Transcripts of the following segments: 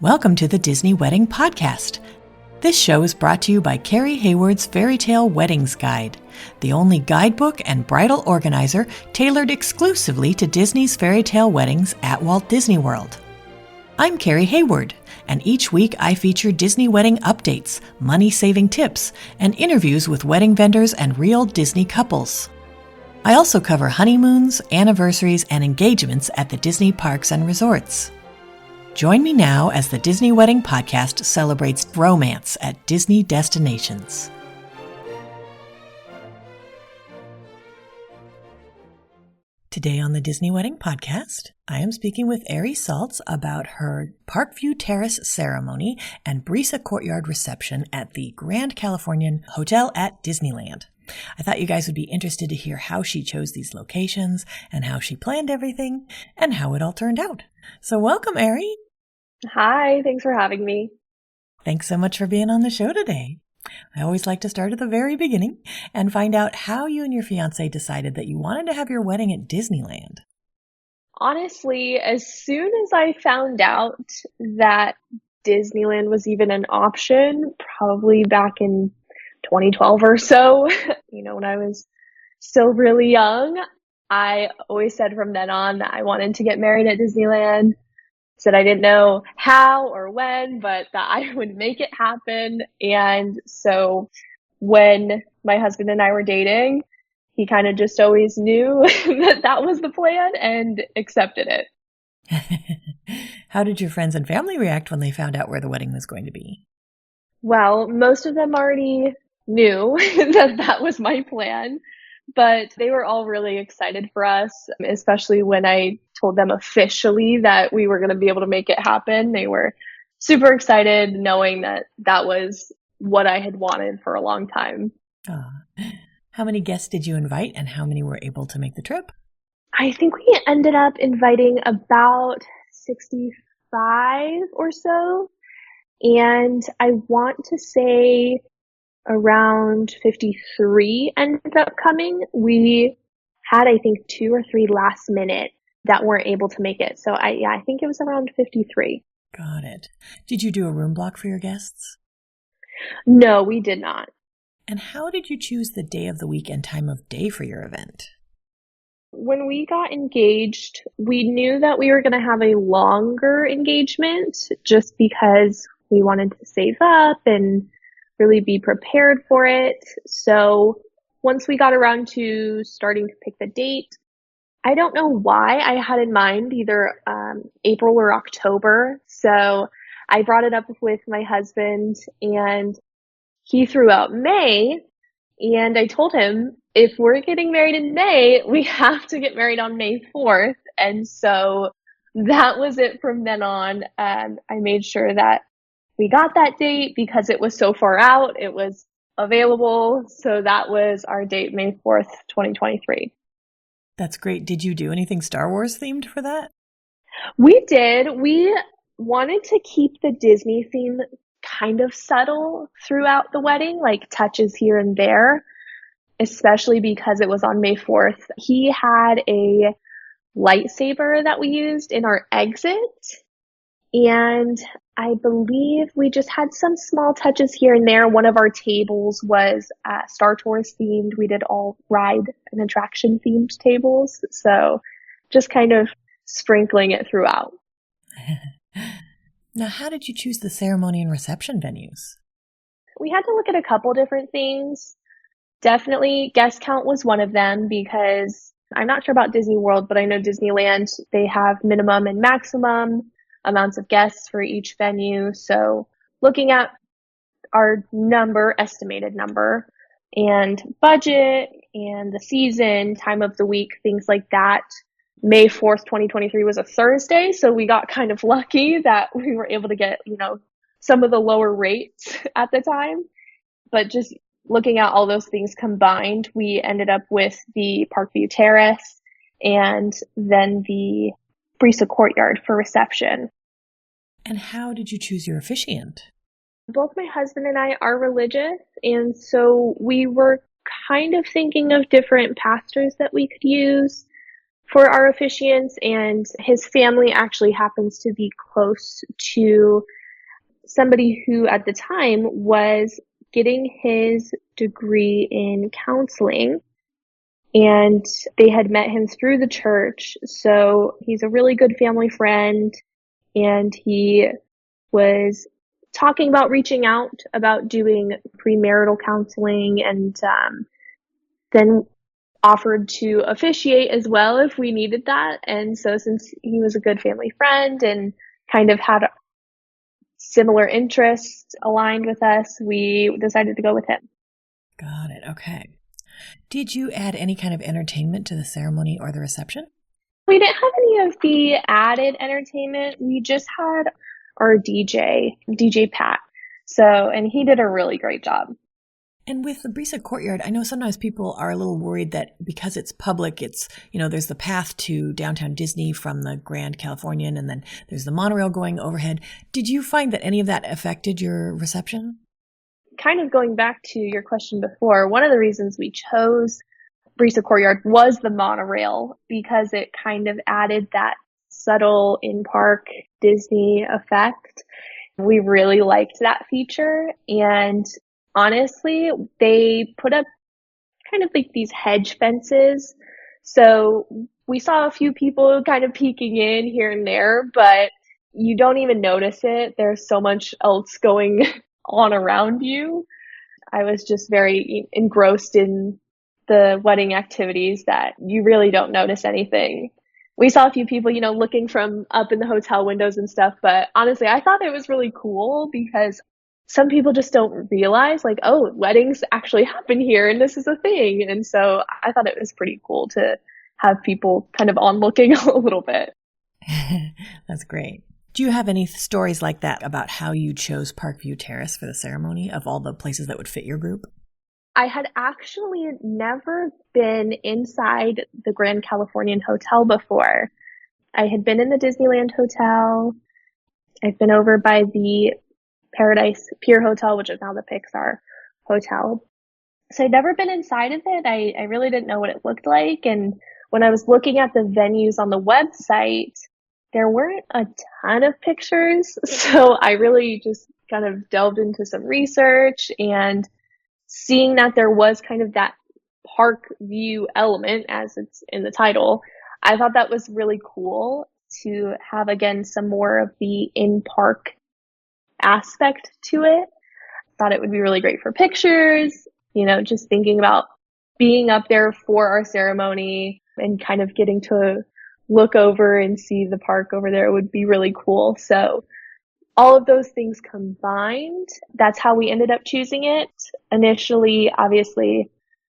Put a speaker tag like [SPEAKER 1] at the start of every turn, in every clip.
[SPEAKER 1] Welcome to the Disney Wedding Podcast. This show is brought to you by Carrie Hayward's Fairy Tale Weddings Guide, the only guidebook and bridal organizer tailored exclusively to Disney's fairy tale weddings at Walt Disney World. I'm Carrie Hayward, and each week I feature Disney wedding updates, money-saving tips, and interviews with wedding vendors and real Disney couples. I also cover honeymoons, anniversaries, and engagements at the Disney parks and resorts. Join me now as the Disney Wedding Podcast celebrates romance at Disney destinations. Today on the Disney Wedding Podcast, I am speaking with Ari Saltz about her Parkview Terrace ceremony and Brisa Courtyard reception at the Grand Californian Hotel at Disneyland. I thought you guys would be interested to hear how she chose these locations and how she planned everything and how it all turned out. So welcome, Ari.
[SPEAKER 2] Hi, thanks for having me.
[SPEAKER 1] Thanks so much for being on the show today. I always like to start at the very beginning and find out how you and your fiancé decided that you wanted to have your wedding at Disneyland.
[SPEAKER 2] Honestly, as soon as I found out that Disneyland was even an option, probably back in 2012 or so, when I was still really young, I always said from then on that I wanted to get married at Disneyland. Said I didn't know how or when, but that I would make it happen. And so when my husband and I were dating, he kind of just always knew that was the plan and accepted it.
[SPEAKER 1] How did your friends and family react when they found out where the wedding was going to be?
[SPEAKER 2] Well, most of them already knew that was my plan, but they were all really excited for us, especially when I told them officially that we were going to be able to make it happen. They were super excited knowing that was what I had wanted for a long time.
[SPEAKER 1] How many guests did you invite and how many were able to make the trip?
[SPEAKER 2] I think we ended up inviting about 65 or so. And I want to say around 53 ended up coming. We had, I think, 2 or 3 last minute that weren't able to make it. So I think it was around 53.
[SPEAKER 1] Got it. Did you do a room block for your guests?
[SPEAKER 2] No, we did not.
[SPEAKER 1] And how did you choose the day of the week and time of day for your event?
[SPEAKER 2] When we got engaged, we knew that we were going to have a longer engagement just because we wanted to save up and really be prepared for it. So once we got around to starting to pick the date, I don't know why I had in mind either April or October. So I brought it up with my husband and he threw out May. And I told him, if we're getting married in May, we have to get married on May 4th. And so that was it from then on. I made sure that we got that date because it was so far out. It was available. So that was our date, May 4th, 2023.
[SPEAKER 1] That's great. Did you do anything Star Wars themed for that?
[SPEAKER 2] We did. We wanted to keep the Disney theme kind of subtle throughout the wedding, like touches here and there, especially because it was on May 4th. He had a lightsaber that we used in our exit. And I believe we just had some small touches here and there. One of our tables was Star Tours themed. We did all ride and attraction themed tables. So just kind of sprinkling it throughout.
[SPEAKER 1] Now, how did you choose the ceremony and reception venues?
[SPEAKER 2] We had to look at a couple different things. Definitely guest count was one of them because I'm not sure about Disney World, but I know Disneyland, they have minimum and maximum amounts of guests for each venue. So looking at our estimated number, and budget and the season, time of the week, things like that. May 4th, 2023 was a Thursday. So we got kind of lucky that we were able to get, some of the lower rates at the time. But just looking at all those things combined, we ended up with the Parkview Terrace and then the Brisa Courtyard for reception.
[SPEAKER 1] And how did you choose your officiant?
[SPEAKER 2] Both my husband and I are religious, and so we were kind of thinking of different pastors that we could use for our officiants, and his family actually happens to be close to somebody who at the time was getting his degree in counseling, and they had met him through the church. So he's a really good family friend, and he was talking about reaching out about doing premarital counseling, and then offered to officiate as well if we needed that. And so since he was a good family friend and kind of had similar interests aligned with us, we decided to go with him.
[SPEAKER 1] Got it. Okay. Did you add any kind of entertainment to the ceremony or the reception?
[SPEAKER 2] We didn't have any of the added entertainment. We just had our DJ Pat. And he did a really great job.
[SPEAKER 1] And with the Brisa Courtyard, I know sometimes people are a little worried that because it's public, it's, there's the path to downtown Disney from the Grand Californian, and then there's the monorail going overhead. Did you find that any of that affected your reception?
[SPEAKER 2] Kind of going back to your question before, one of the reasons we chose Brisa Courtyard was the monorail, because it kind of added that subtle in-park Disney effect. We really liked that feature, and honestly, they put up kind of like these hedge fences. So we saw a few people kind of peeking in here and there, but you don't even notice it. There's so much else going on around you. I was just very engrossed in the wedding activities that you really don't notice anything. We saw a few people, looking from up in the hotel windows and stuff, but honestly, I thought it was really cool because some people just don't realize, like, oh, weddings actually happen here and this is a thing. And so I thought it was pretty cool to have people kind of on looking a little bit.
[SPEAKER 1] That's great. Do you have any stories like that about how you chose Parkview Terrace for the ceremony of all the places that would fit your group?
[SPEAKER 2] I had actually never been inside the Grand Californian Hotel before. I had been in the Disneyland Hotel. I've been over by the Paradise Pier Hotel, which is now the Pixar Hotel. So I'd never been inside of it. I really didn't know what it looked like. And when I was looking at the venues on the website, there weren't a ton of pictures. So I really just kind of delved into some research, and seeing that there was kind of that park view element, as it's in the title, I thought that was really cool to have, again, some more of the in-park aspect to it. Thought it would be really great for pictures, just thinking about being up there for our ceremony and kind of getting to look over and see the park over there would be really cool. So all of those things combined, that's how we ended up choosing it. Initially, obviously,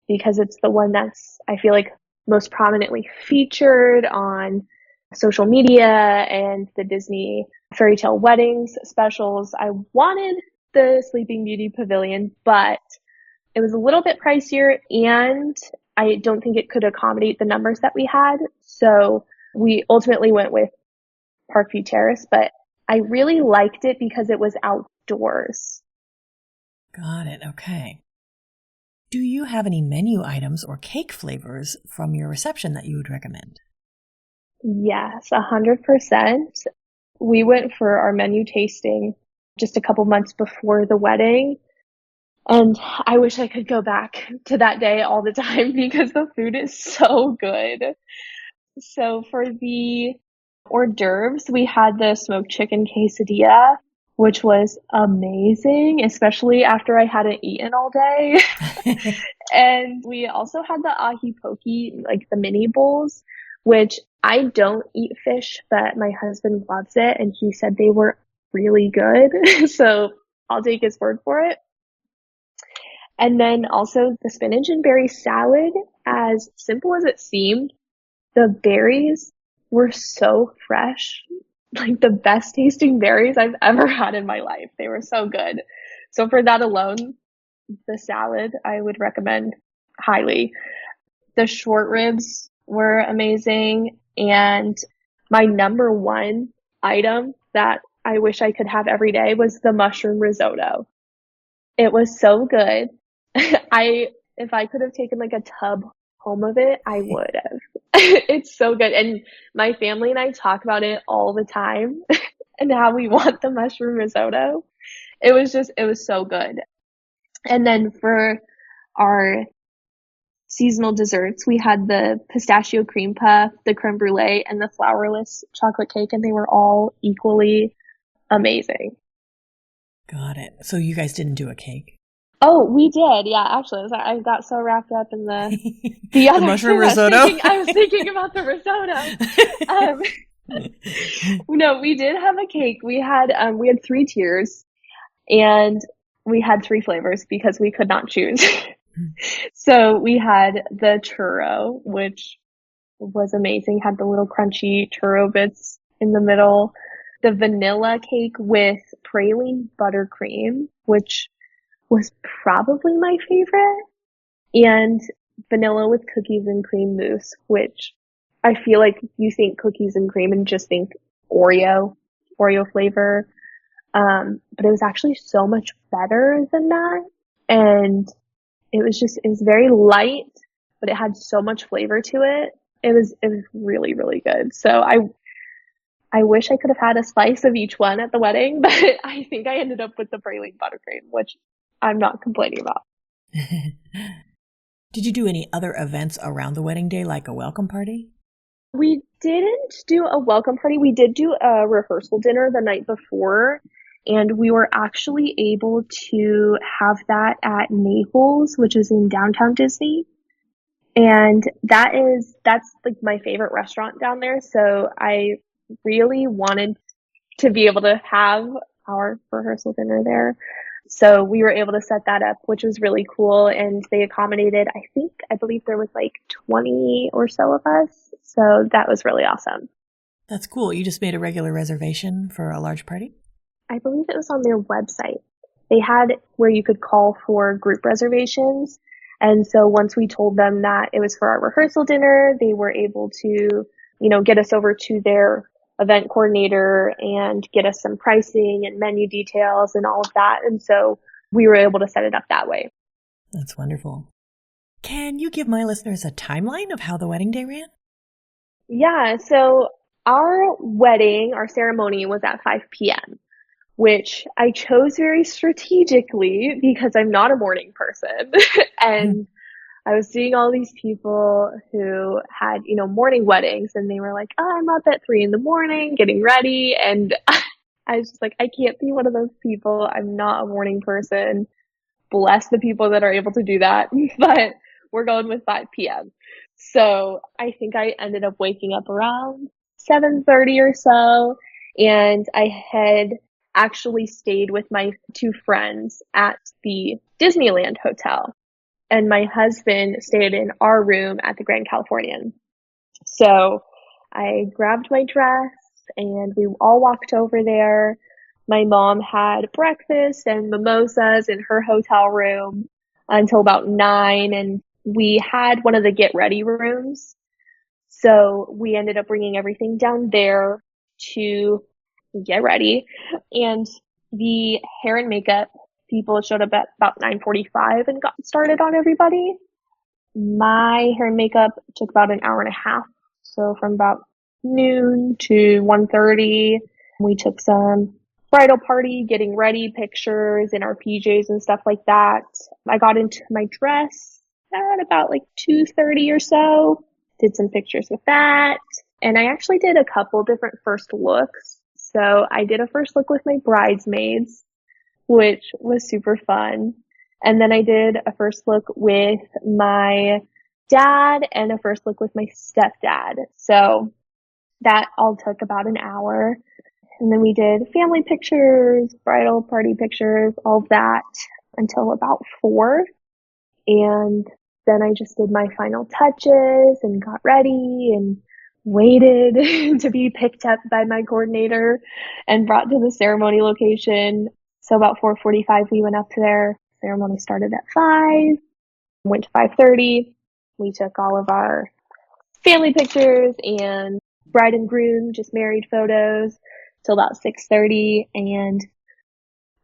[SPEAKER 2] because it's the one that's, I feel like, most prominently featured on social media and the Disney fairy tale weddings specials, I wanted the Sleeping Beauty Pavilion, but it was a little bit pricier, and I don't think it could accommodate the numbers that we had. So we ultimately went with Parkview Terrace, but I really liked it because it was outdoors.
[SPEAKER 1] Got it. Okay. Do you have any menu items or cake flavors from your reception that you would recommend?
[SPEAKER 2] Yes, 100%. We went for our menu tasting just a couple months before the wedding, and I wish I could go back to that day all the time because the food is so good. So for the hors d'oeuvres, we had the smoked chicken quesadilla, which was amazing, especially after I hadn't eaten all day. And we also had the ahi poke, like the mini bowls, which I don't eat fish, but my husband loves it, and he said they were really good. So I'll take his word for it. And then also the spinach and berry salad, as simple as it seemed, the berries were so fresh, like the best tasting berries I've ever had in my life. They were so good. So for that alone, the salad I would recommend highly. The short ribs were amazing. And my number one item that I wish I could have every day was the mushroom risotto. It was so good. If I could have taken like a tub home of it, I would have. It's so good. And my family and I talk about it all the time and how we want the mushroom risotto. It was so good. And then for our seasonal desserts, we had the pistachio cream puff, the creme brulee, and the flourless chocolate cake, and they were all equally amazing.
[SPEAKER 1] Got it. So you guys didn't do a cake?
[SPEAKER 2] Oh, we did. Yeah, actually, I got so wrapped up in the other
[SPEAKER 1] mushroom
[SPEAKER 2] thing.
[SPEAKER 1] risotto.
[SPEAKER 2] I was thinking about the risotto. No, we did have a cake. We had 3 tiers, and we had 3 flavors because we could not choose. So we had the churro, which was amazing. Had the little crunchy churro bits in the middle. The vanilla cake with praline buttercream, which was probably my favorite. And vanilla with cookies and cream mousse, which I feel like you think cookies and cream and just think Oreo flavor. But it was actually so much better than that. And it was very light, but it had so much flavor to it. It was really, really good. So I wish I could have had a slice of each one at the wedding, but I think I ended up with the praline buttercream, which I'm not complaining about.
[SPEAKER 1] Did you do any other events around the wedding day, like a welcome party?
[SPEAKER 2] We didn't do a welcome party. We did do a rehearsal dinner the night before, and we were actually able to have that at Naples, which is in downtown Disney. And that's like my favorite restaurant down there. So I really wanted to be able to have our rehearsal dinner there. So we were able to set that up, which was really cool. And they accommodated, I believe there was like 20 or so of us. So that was really awesome.
[SPEAKER 1] That's cool. You just made a regular reservation for a large party?
[SPEAKER 2] I believe it was on their website. They had where you could call for group reservations. And so once we told them that it was for our rehearsal dinner, they were able to, get us over to their event coordinator and get us some pricing and menu details and all of that. And so we were able to set it up that way.
[SPEAKER 1] That's wonderful. Can you give my listeners a timeline of how the wedding day ran?
[SPEAKER 2] Yeah. So our ceremony was at 5 p.m., which I chose very strategically because I'm not a morning person. And I was seeing all these people who had, morning weddings, and they were like, oh, I'm up at 3 a.m. getting ready. And I was just like, I can't be one of those people. I'm not a morning person. Bless the people that are able to do that. But we're going with 5 p.m. So I think I ended up waking up around 7:30 or so. And I had actually stayed with my 2 friends at the Disneyland hotel. And my husband stayed in our room at the Grand Californian. So I grabbed my dress and we all walked over there. My mom had breakfast and mimosas in her hotel room until about 9. And we had one of the get ready rooms. So we ended up bringing everything down there to get ready. And the hair and makeup people showed up at about 9:45 and got started on everybody. My hair and makeup took about an hour and a half. So from about noon to 1:30, we took some bridal party, getting ready pictures in our PJs and stuff like that. I got into my dress at about like 2:30 or so, did some pictures with that. And I actually did a couple different first looks. So I did a first look with my bridesmaids, which was super fun. And then I did a first look with my dad and a first look with my stepdad. So that all took about an hour. And then we did family pictures, bridal party pictures, all of that until about 4. And then I just did my final touches and got ready and waited to be picked up by my coordinator and brought to the ceremony location. So about 4:45, we went up to there. Ceremony started at 5, went to 5:30. We took all of our family pictures and bride and groom, just married photos till about 6:30. And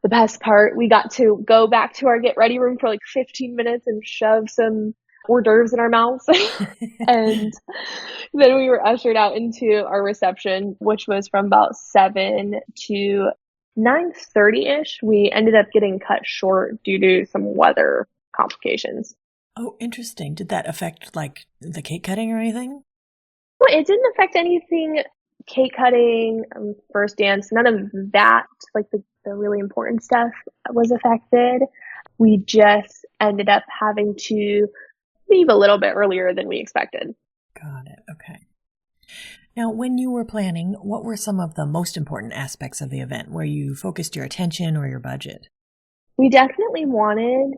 [SPEAKER 2] the best part, we got to go back to our get ready room for like 15 minutes and shove some hors d'oeuvres in our mouths. And then we were ushered out into our reception, which was from about 7 to 9:30-ish. We ended up getting cut short due to some weather complications.
[SPEAKER 1] Oh, interesting. Did that affect like the cake cutting or anything?
[SPEAKER 2] Well, it didn't affect anything, cake cutting, first dance, none of that, like the really important stuff was affected. We just ended up having to leave a little bit earlier than we expected.
[SPEAKER 1] Got it. Okay. Now, when you were planning, what were some of the most important aspects of the event where you focused your attention or your budget?
[SPEAKER 2] We definitely wanted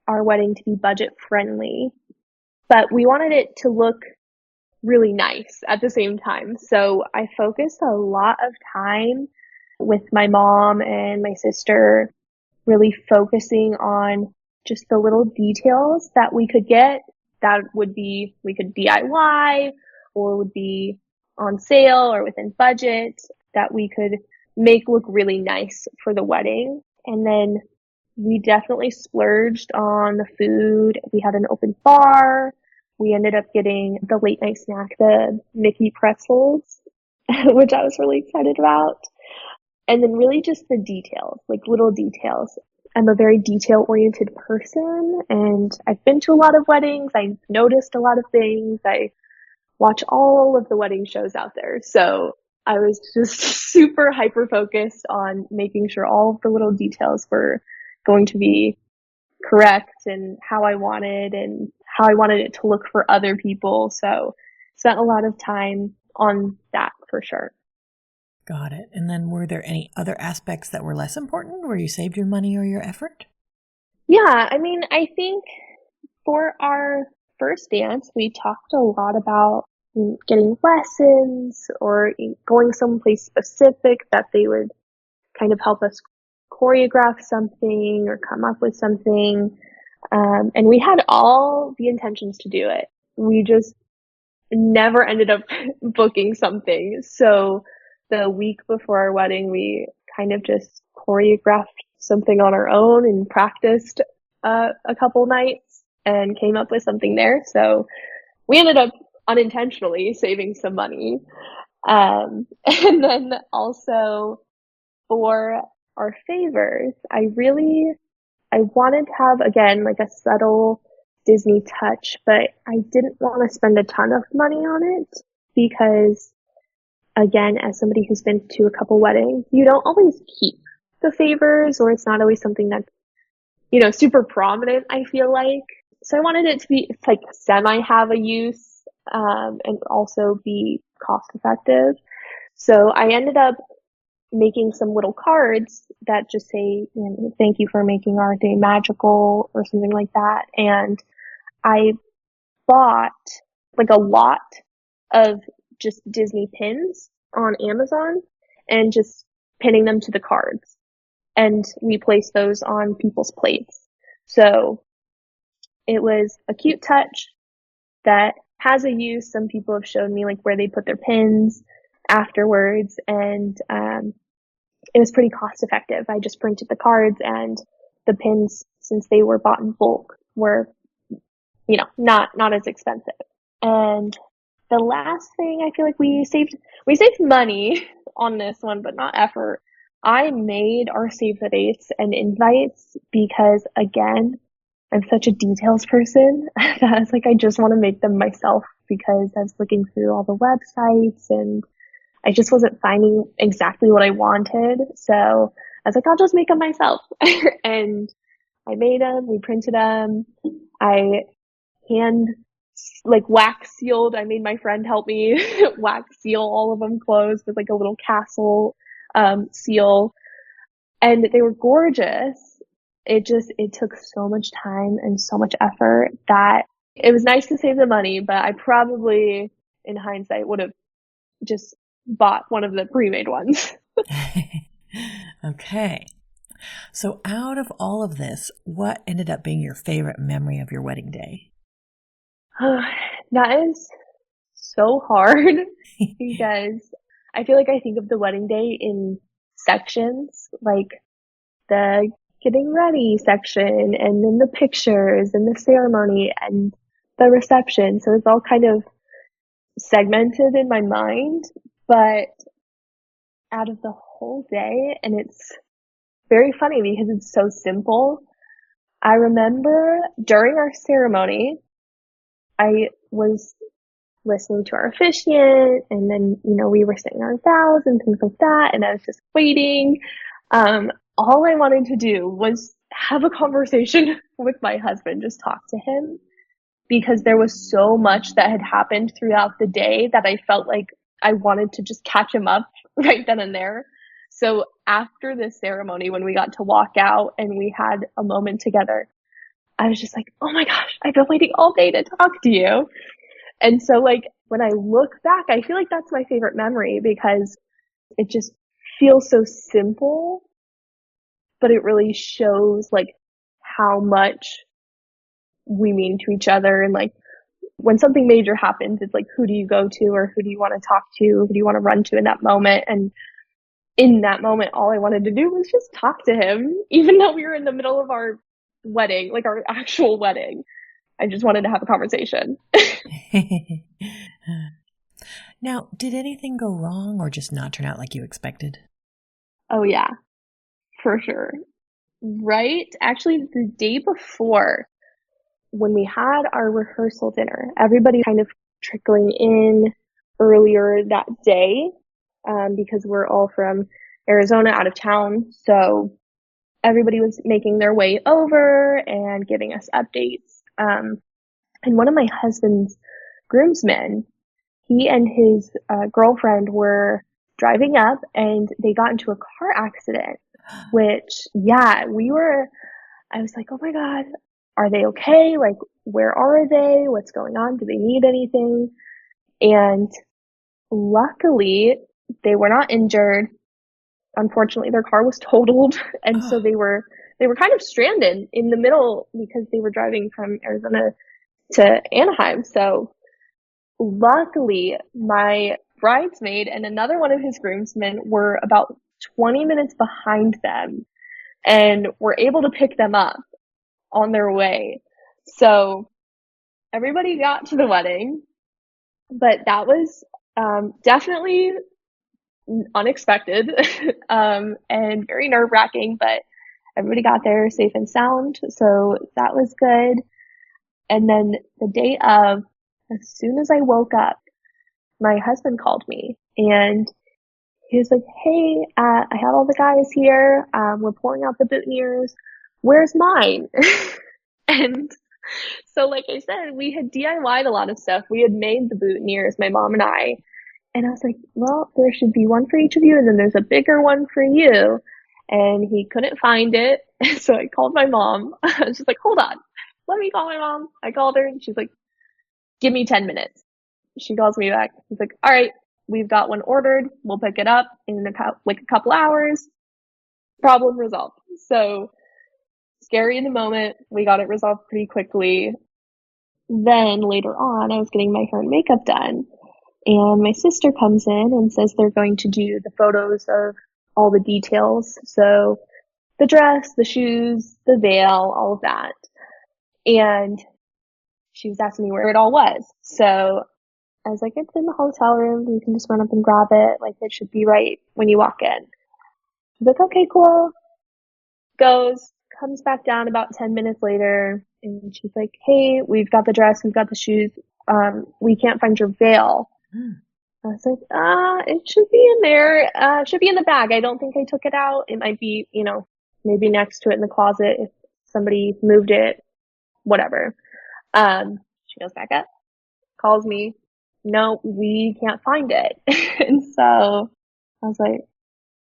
[SPEAKER 2] our wedding to be budget friendly, but we wanted it to look really nice at the same time. So I focused a lot of time with my mom and my sister, really focusing on just the little details that we could get that would be, we could DIY or would be on sale or within budget that we could make look really nice for the wedding. And then we definitely splurged on the food. We had an open bar. We ended up getting the late night snack, the Mickey pretzels, which I was really excited about. And then really just the details, like little details. I'm a very detail-oriented person, and I've been to a lot of weddings. I've noticed a lot of things. I watch all of the wedding shows out there. So I was just super hyper-focused on making sure all of the little details were going to be correct and how I wanted it to look for other people. So spent a lot of time on that for sure.
[SPEAKER 1] Got it. And then were there any other aspects that were less important where you saved your money or your effort?
[SPEAKER 2] Yeah, I mean, I think for our first dance, we talked a lot about getting lessons or going someplace specific that they would kind of help us choreograph something or come up with something. And we had all the intentions to do it. We just never ended up booking something. So the week before our wedding, we kind of just choreographed something on our own and practiced a couple nights and came up with something there. So we ended up unintentionally saving some money. And then also for our favors, I wanted to have, again, like a subtle Disney touch, but I didn't want to spend a ton of money on it because, again, as somebody who's been to a couple weddings, you don't always keep the favors, or it's not always something that's, super prominent, I feel like. So I wanted it to be like semi have a use, and also be cost effective. So I ended up making some little cards that just say, thank you for making our day magical or something like that. And I bought like a lot of just Disney pins on Amazon and just pinning them to the cards. And we placed those on people's plates. So it was a cute touch that has a use. Some people have shown me like where they put their pins afterwards, and it was pretty cost effective. I just printed the cards, and the pins, since they were bought in bulk, were, not as expensive. And the last thing, I feel like we saved money on this one, but not effort. I made our save the dates and invites because, again, I'm such a details person that I was like, I just want to make them myself because I was looking through all the websites and I just wasn't finding exactly what I wanted. So I was like, I'll just make them myself. And I made them, we printed them. I wax sealed. I made my friend help me wax seal all of them closed with like a little castle, seal. And they were gorgeous. It took so much time and so much effort that it was nice to save the money, but I probably, in hindsight, would have just bought one of the pre-made ones.
[SPEAKER 1] Okay. So out of all of this, what ended up being your favorite memory of your wedding day?
[SPEAKER 2] That is so hard because I feel like I think of the wedding day in sections, like the getting ready section, and then the pictures and the ceremony and the reception. So it's all kind of segmented in my mind, but out of the whole day, and it's very funny because it's so simple. I remember during our ceremony, I was listening to our officiant, and then, we were saying our vows and things like that, and I was just waiting. All I wanted to do was have a conversation with my husband, just talk to him, because there was so much that had happened throughout the day that I felt like I wanted to just catch him up right then and there. So after the ceremony, when we got to walk out and we had a moment together, I was just like, oh my gosh, I've been waiting all day to talk to you. And so like when I look back, I feel like that's my favorite memory because it just feels so simple, but it really shows like how much we mean to each other. And like when something major happens, it's like, who do you go to, or who do you want to talk to? Who do you want to run to in that moment? And in that moment, all I wanted to do was just talk to him, even though we were in the middle of our wedding, like our actual wedding. I just wanted to have a conversation.
[SPEAKER 1] Now, did anything go wrong or just not turn out like you expected?
[SPEAKER 2] Oh yeah, for sure. Right? Actually, the day before, when we had our rehearsal dinner, everybody kind of trickling in earlier that day, because we're all from Arizona, out of town. So everybody was making their way over and giving us updates. And one of my husband's groomsmen, he and his girlfriend were driving up and they got into a car accident, which, I was like, oh my God, are they okay? Like, where are they? What's going on? Do they need anything? And luckily, they were not injured. Unfortunately, their car was totaled. And so they were kind of stranded in the middle because they were driving from Arizona to Anaheim. So luckily, my bridesmaid and another one of his groomsmen were about 20 minutes behind them and were able to pick them up on their way. So everybody got to the wedding, but that was definitely unexpected and very nerve-wracking, but everybody got there safe and sound, so that was good. And then the day of, as soon as I woke up, my husband called me and he was like, hey, I have all the guys here. We're pulling out the boutonnieres. Where's mine? And so like I said, we had DIY'd a lot of stuff. We had made the boutonnieres, my mom and I. And I was like, well, there should be one for each of you, and then there's a bigger one for you. And he couldn't find it. So I called my mom. I was just like, hold on, let me call my mom. I called her and she's like, give me 10 minutes. She calls me back. She's like, all right, we've got one ordered. We'll pick it up in a couple hours. Problem resolved. So scary in the moment. We got it resolved pretty quickly. Then later on, I was getting my hair and makeup done. And my sister comes in and says they're going to do the photos of all the details. So the dress, the shoes, the veil, all of that. And she was asking me where it all was. So I was like, it's in the hotel room. You can just run up and grab it. Like, it should be right when you walk in. She's like, okay, cool. Comes back down about 10 minutes later. And she's like, hey, we've got the dress. We've got the shoes. We can't find your veil. I was like, it should be in there. It should be in the bag. I don't think I took it out. It might be, maybe next to it in the closet if somebody moved it, whatever. She goes back up, calls me. No, we can't find it. And so I was like,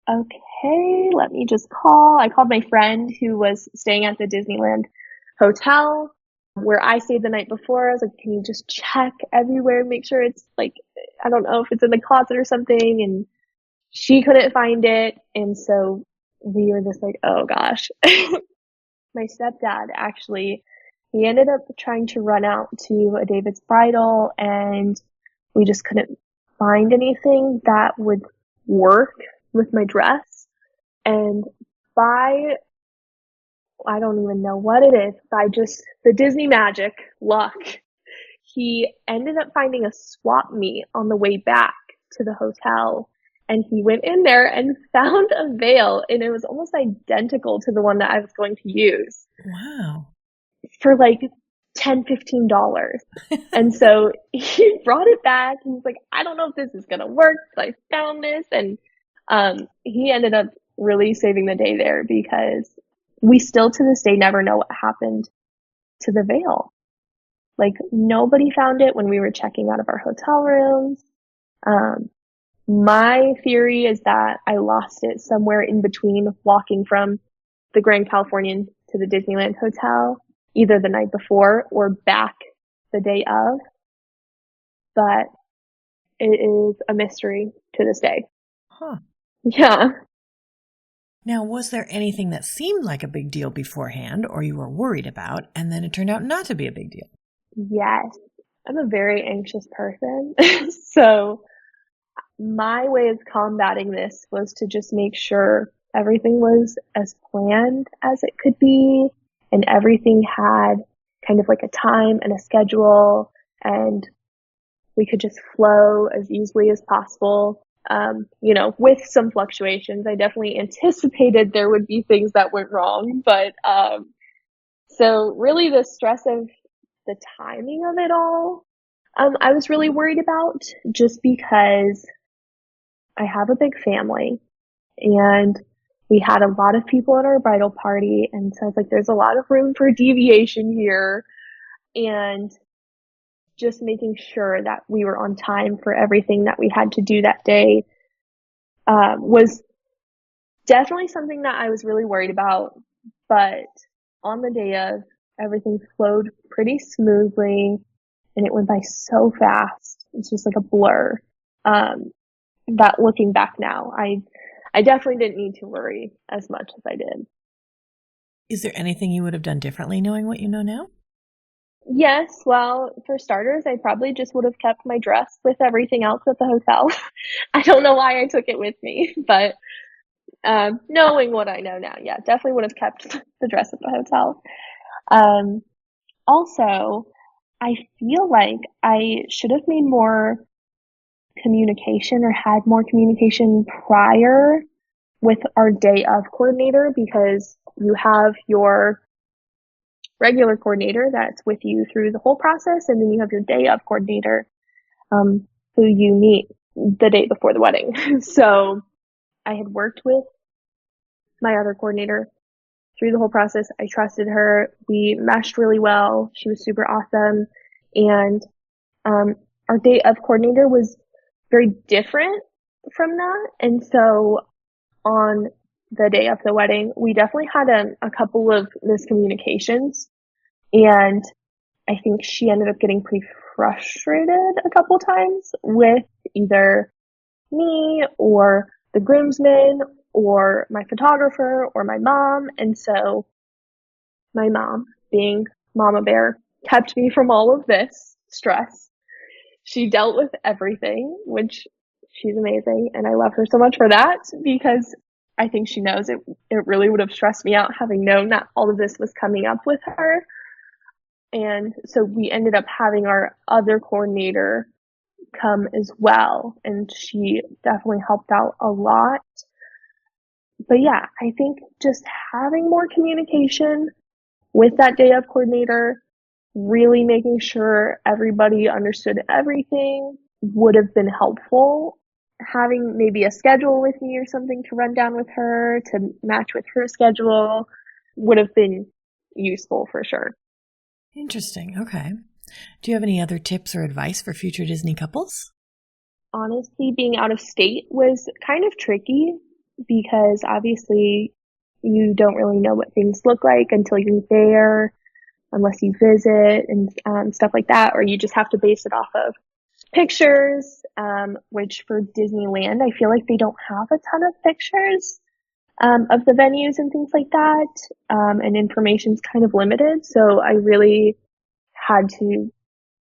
[SPEAKER 2] okay, let me just call. I called my friend who was staying at the Disneyland hotel where I stayed the night before. I was like, can you just check everywhere, make sure it's like, I don't know if it's in the closet or something. And she couldn't find it. And so we were just like, oh gosh. My stepdad actually, he ended up trying to run out to a David's bridal and we just couldn't find anything that would work with my dress. And by I don't even know what it is. By just the Disney magic, luck, he ended up finding a swap meet on the way back to the hotel. And he went in there and found a veil, and it was almost identical to the one that I was going to use.
[SPEAKER 1] Wow.
[SPEAKER 2] For like $10, $15. And so he brought it back. He was like, I don't know if this is going to work, but I found this. And he ended up really saving the day there, because we still to this day never know what happened to the veil. Like, nobody found it when we were checking out of our hotel rooms. My theory is that I lost it somewhere in between walking from the Grand Californian to the Disneyland Hotel, either the night before or back the day of. But it is a mystery to this day.
[SPEAKER 1] Huh.
[SPEAKER 2] Yeah.
[SPEAKER 1] Now, was there anything that seemed like a big deal beforehand or you were worried about, and then it turned out not to be a big deal?
[SPEAKER 2] Yes. I'm a very anxious person. So my way of combating this was to just make sure everything was as planned as it could be, and everything had kind of like a time and a schedule, and we could just flow as easily as possible. With some fluctuations. I definitely anticipated there would be things that went wrong, but so really the stress of the timing of it all, I was really worried about, just because I have a big family and we had a lot of people at our bridal party. And so I was like, there's a lot of room for deviation here, and just making sure that we were on time for everything that we had to do that day was definitely something that I was really worried about. But on the day of, everything flowed pretty smoothly, and it went by so fast. It's just like a blur. That looking back now, I definitely didn't need to worry as much as I did.
[SPEAKER 1] Is there anything you would have done differently knowing what you know now?
[SPEAKER 2] Yes, well, for starters, I probably just would have kept my dress with everything else at the hotel. I don't know why I took it with me, but knowing what I know now, yeah, definitely would have kept the dress at the hotel. Also, I feel like I should have made more communication or had more communication prior with our day of coordinator, because you have your regular coordinator that's with you through the whole process, and then you have your day of coordinator who you meet the day before the wedding. So I had worked with my other coordinator through the whole process. I trusted her. We meshed really well. She was super awesome. And our day of coordinator was very different from that. And so on the day of the wedding, we definitely had a couple of miscommunications. And I think she ended up getting pretty frustrated a couple times with either me or the groomsmen or my photographer or my mom. And so my mom, being Mama Bear, kept me from all of this stress. She dealt with everything, which she's amazing. And I love her so much for that, because I think she knows it really would have stressed me out having known that all of this was coming up with her. And so we ended up having our other coordinator come as well, and she definitely helped out a lot. But yeah, I think just having more communication with that day of coordinator, really making sure everybody understood everything, would have been helpful. Having maybe a schedule with me or something to run down with her to match with her schedule would have been useful for sure.
[SPEAKER 1] Interesting. Okay. Do you have any other tips or advice for future Disney couples?
[SPEAKER 2] Honestly, being out of state was kind of tricky, because obviously you don't really know what things look like until you're there, unless you visit and stuff like that, or you just have to base it off of pictures, which for Disneyland, I feel like they don't have a ton of pictures of the venues and things like that, and information's kind of limited. So I really had to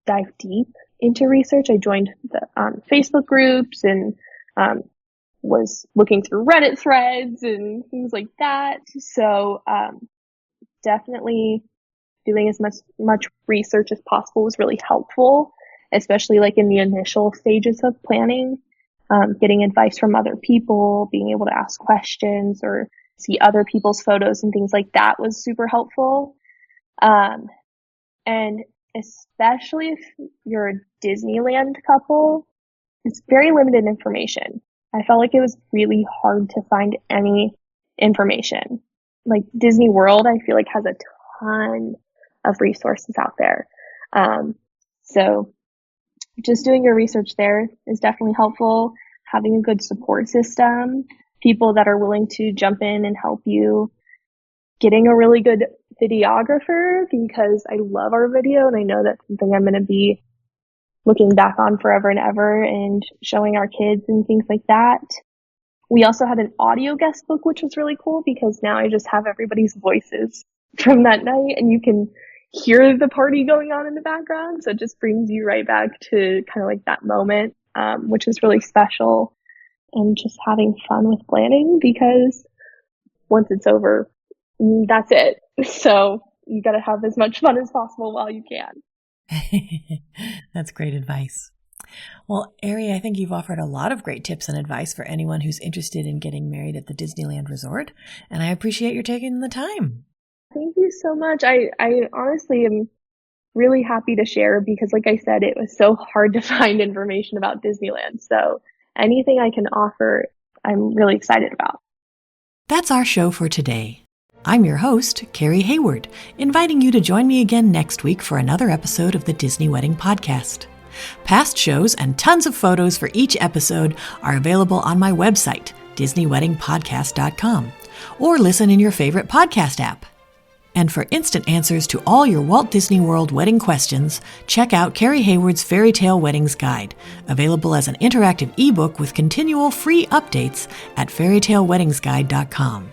[SPEAKER 2] dive deep into research. I joined the Facebook groups and was looking through Reddit threads and things like that. So definitely doing as much research as possible was really helpful, especially like in the initial stages of planning. Getting advice from other people, being able to ask questions or see other people's photos and things like that was super helpful. And especially if you're a Disneyland couple, it's very limited information. I felt like it was really hard to find any information. Like Disney World, I feel like has a ton of resources out there. So just doing your research there is definitely helpful. Having a good support system, people that are willing to jump in and help you. Getting a really good videographer, because I love our video and I know that's something I'm going to be looking back on forever and ever and showing our kids and things like that. We also had an audio guest book, which was really cool because now I just have everybody's voices from that night and you can hear the party going on in the background. So it just brings you right back to kind of like that moment, which is really special, and just having fun with planning because once it's over, that's it. So you got to have as much fun as possible while you can.
[SPEAKER 1] That's great advice. Well, Ari, I think you've offered a lot of great tips and advice for anyone who's interested in getting married at the Disneyland Resort, and I appreciate your taking the time.
[SPEAKER 2] Thank you so much. I honestly am really happy to share because, like I said, it was so hard to find information about Disneyland. So anything I can offer, I'm really excited about.
[SPEAKER 1] That's our show for today. I'm your host, Carrie Hayward, inviting you to join me again next week for another episode of the Disney Wedding Podcast. Past shows and tons of photos for each episode are available on my website, DisneyWeddingPodcast.com, or listen in your favorite podcast app. And for instant answers to all your Walt Disney World wedding questions, check out Carrie Hayward's Fairy Tale Weddings Guide, available as an interactive ebook with continual free updates at fairytaleweddingsguide.com.